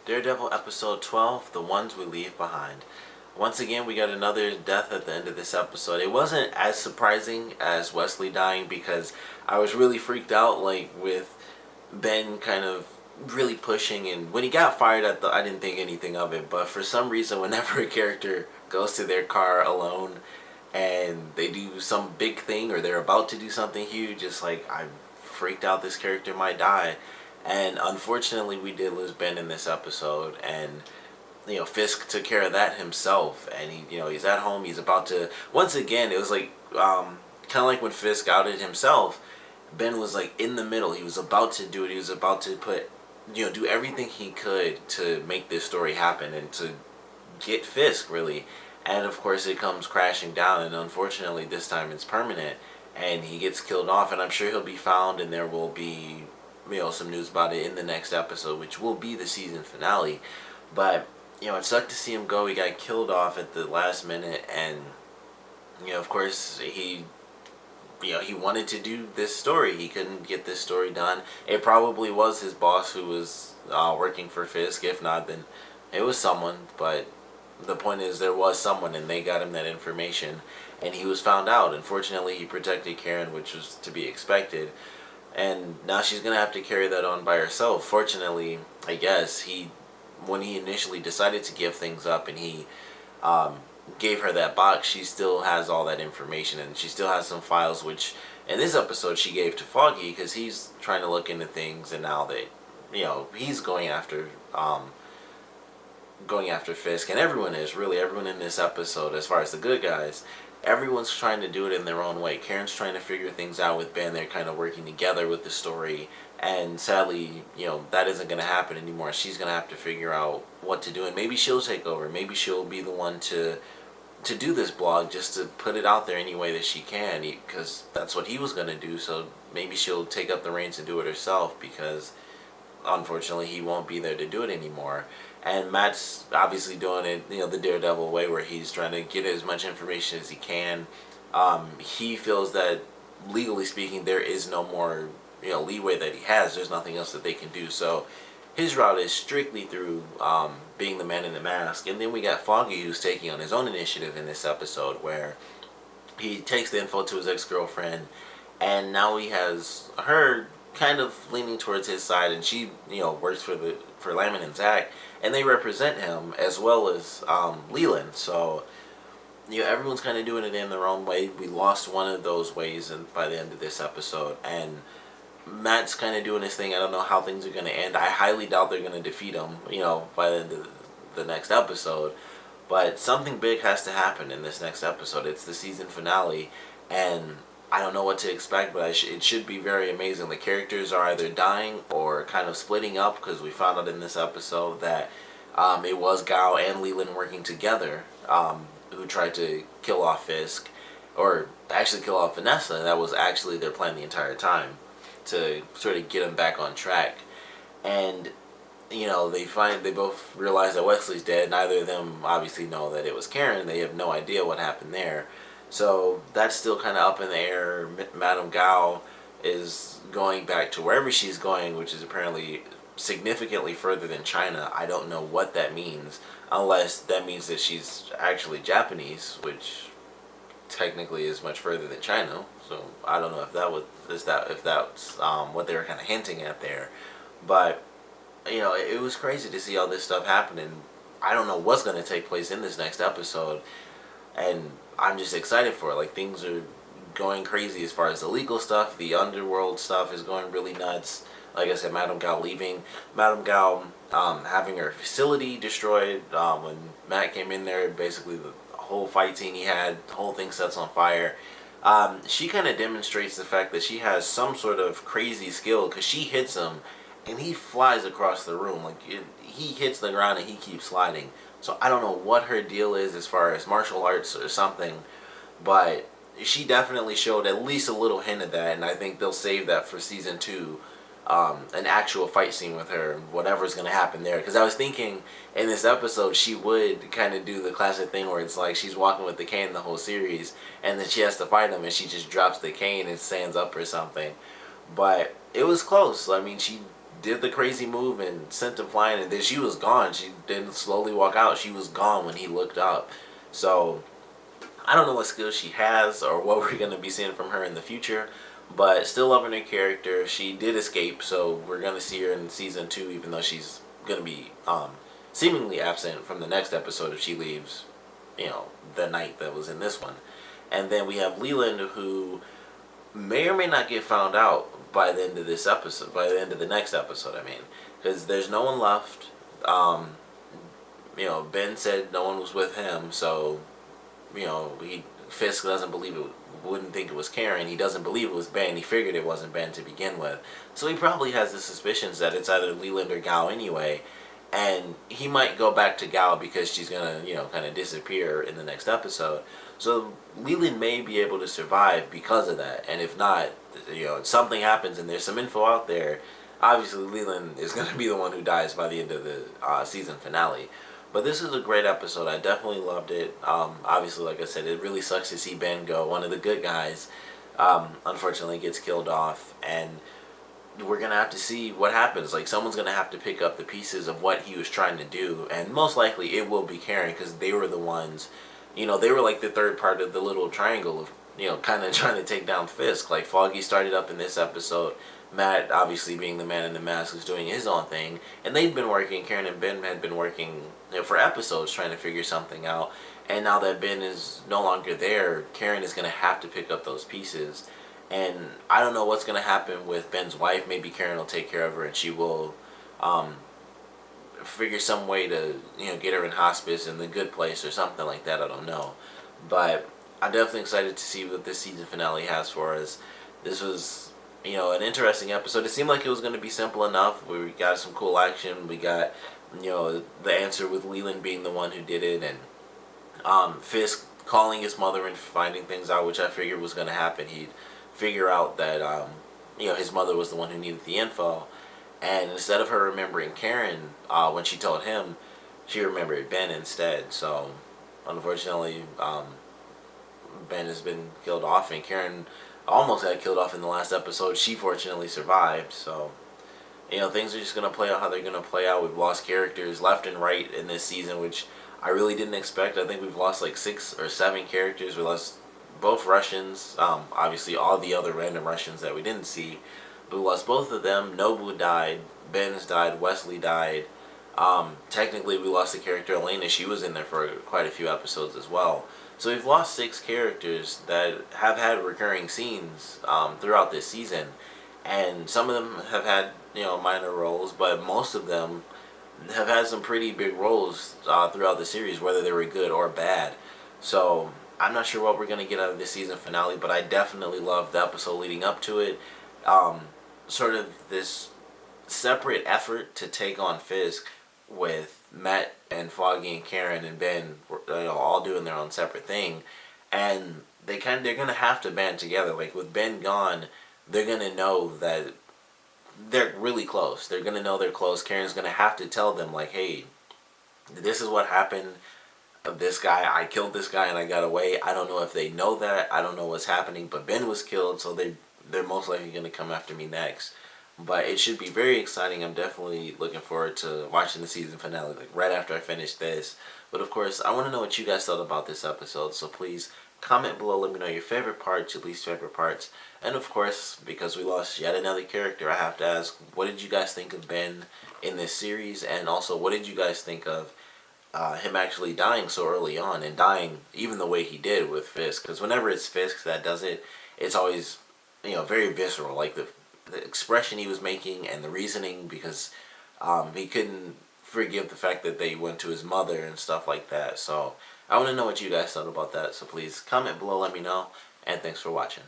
Daredevil episode 12, The Ones We Leave Behind. Once again, we got another death at the end of this episode. It wasn't as surprising as Wesley dying because I was really freaked out, like, with Ben kind of really pushing, and when he got fired I didn't think anything of it, but for some reason whenever a character goes to their car alone and they do some big thing or they're about to do something huge, it's like I'm freaked out this character might die. And unfortunately we did lose Ben in this episode, and Fisk took care of that himself, and he's at home, he's about to, once again it was like kind of like when Fisk outed himself. Ben was like in the middle, he was about to do it, he was about to do everything he could to make this story happen and to get Fisk, really. And of course it comes crashing down, and unfortunately this time it's permanent, and he gets killed off, and I'm sure he'll be found, and there will be some news about it in the next episode, which will be the season finale. But it sucked to see him go. He got killed off at the last minute, and of course he wanted to do this story. He couldn't get this story done. It probably was his boss who was working for Fisk. If not, then it was someone. But the point is, there was someone, and they got him that information, and he was found out. Unfortunately, he protected Karen, which was to be expected. And now she's going to have to carry that on by herself. Fortunately, I guess, when he initially decided to give things up and he gave her that box, she still has all that information, and she still has some files, which in this episode she gave to Foggy because he's trying to look into things, and now that he's going after Fisk, and everyone in this episode, as far as the good guys, everyone's trying to do it in their own way. Karen's trying to figure things out with Ben. They're kind of working together with the story, and sadly, that isn't going to happen anymore. She's going to have to figure out what to do, and maybe she'll take over. Maybe she'll be the one to do this blog, just to put it out there any way that she can, because that's what he was going to do. So maybe she'll take up the reins and do it herself, because unfortunately he won't be there to do it anymore. And Matt's obviously doing it, the Daredevil way, where he's trying to get as much information as he can. He feels that, legally speaking, there is no more leeway that he has. There's nothing else that they can do. So his route is strictly through being the man in the mask. And then we got Foggy, who's taking on his own initiative in this episode, where he takes the info to his ex-girlfriend, and now he has her kind of leaning towards his side, and she works for Lyman and Zach, and they represent him, as well as Leland. So everyone's kind of doing it in their own way. We lost one of those ways by the end of this episode, and Matt's kind of doing his thing. I don't know how things are going to end. I highly doubt they're going to defeat him, by the end of the next episode. But something big has to happen in this next episode. It's the season finale, and I don't know what to expect, but it should be very amazing. The characters are either dying or kind of splitting up, because we found out in this episode that it was Gao and Leland working together who tried to kill off Fisk, or actually kill off Vanessa. That was actually their plan the entire time, to sort of get him back on track. And they both realize that Wesley's dead. Neither of them obviously know that it was Karen. They have no idea what happened there. So that's still kind of up in the air. Madame Gao is going back to wherever she's going, which is apparently significantly further than China. I don't know what that means, unless that means that she's actually Japanese, which technically is much further than China. So I don't know if that's what they were kind of hinting at there. But it was crazy to see all this stuff happening. I don't know what's going to take place in this next episode, and I'm just excited for it. Like, things are going crazy as far as the legal stuff. The underworld stuff is going really nuts. Like I said, Madame Gao leaving. Madame Gao having her facility destroyed. When Matt came in there, basically the whole fight scene he had, the whole thing sets on fire. She kind of demonstrates the fact that she has some sort of crazy skill, because she hits him and he flies across the room. Like, he hits the ground and he keeps sliding. So I don't know what her deal is as far as martial arts or something, but she definitely showed at least a little hint of that, and I think they'll save that for season 2, an actual fight scene with her, whatever's going to happen there. Because I was thinking in this episode she would kind of do the classic thing where it's like she's walking with the cane the whole series, and then she has to fight him and she just drops the cane and stands up or something. But it was close. I mean, she did the crazy move and sent him flying, and then she was gone. She didn't slowly walk out. She was gone when he looked up. So I don't know what skills she has or what we're going to be seeing from her in the future, but still loving her character. She did escape, so we're going to see her in season 2, even though she's going to be seemingly absent from the next episode if she leaves, the night that was in this one. And then we have Leland, who may or may not get found out by the end of this episode, by the end of the next episode, I mean, because there's no one left. Ben said no one was with him, so, Fisk doesn't believe it, wouldn't think it was Karen. He doesn't believe it was Ben. He figured it wasn't Ben to begin with. So he probably has the suspicions that it's either Leland or Gao anyway, and he might go back to Gao because she's gonna, kind of disappear in the next episode. So Leland may be able to survive because of that, and if not, something happens and there's some info out there. Obviously, Leland is going to be the one who dies by the end of the season finale. But this is a great episode. I definitely loved it. Obviously, like I said, it really sucks to see Ben go. One of the good guys, unfortunately, gets killed off, and we're going to have to see what happens. Like, someone's going to have to pick up the pieces of what he was trying to do, and most likely it will be Karen, because they were the ones, they were like the third part of the little triangle of, kind of trying to take down Fisk. Like, Foggy started up in this episode. Matt, obviously being the man in the mask, is doing his own thing, and they'd been working. Karen and Ben had been working for episodes trying to figure something out, and now that Ben is no longer there, Karen is going to have to pick up those pieces. And I don't know what's going to happen with Ben's wife. Maybe Karen will take care of her, and she will figure some way to get her in hospice in the good place or something like that. I don't know, but I'm definitely excited to see what this season finale has for us. This was an interesting episode. It seemed like it was going to be simple enough. We got some cool action. We got, the answer with Leland being the one who did it, and Fisk calling his mother and finding things out, which I figured was going to happen. He'd figure out that, his mother was the one who needed the info, and instead of her remembering Karen, when she told him, she remembered Ben instead. So, unfortunately, Ben has been killed off, and Karen almost got killed off in the last episode. She fortunately survived. So, things are just going to play out how they're going to play out. We've lost characters left and right in this season, which I really didn't expect. I think we've lost like 6 or 7 characters. We lost both Russians, obviously all the other random Russians that we didn't see. But we lost both of them. Nobu died. Ben's died. Wesley died. Technically, we lost the character Elena. She was in there for quite a few episodes as well. So we've lost 6 characters that have had recurring scenes throughout this season, and some of them have had minor roles, but most of them have had some pretty big roles throughout the series, whether they were good or bad. So I'm not sure what we're gonna get out of this season finale, but I definitely loved the episode leading up to it. Sort of this separate effort to take on Fisk with Matt and Foggy and Karen and Ben, all doing their own separate thing, and they're gonna have to band together. Like, with Ben gone, they're gonna know that they're really close. They're gonna know they're close. Karen's gonna have to tell them, like, hey, this is what happened. This guy, I killed this guy and I got away. I don't know if they know that. I don't know what's happening, but Ben was killed, so they're most likely gonna come after me next. But it should be very exciting. I'm definitely looking forward to watching the season finale, like right after I finish this. But of course, I want to know what you guys thought about this episode. So please comment below. Let me know your favorite parts, your least favorite parts. And of course, because we lost yet another character, I have to ask, what did you guys think of Ben in this series? And also, what did you guys think of him actually dying so early on, and dying even the way he did with Fisk? Because whenever it's Fisk that does it, it's always, very visceral. Like the expression he was making and the reasoning, because he couldn't forgive the fact that they went to his mother and stuff like that. So I want to know what you guys thought about that. So please comment below, let me know, and thanks for watching.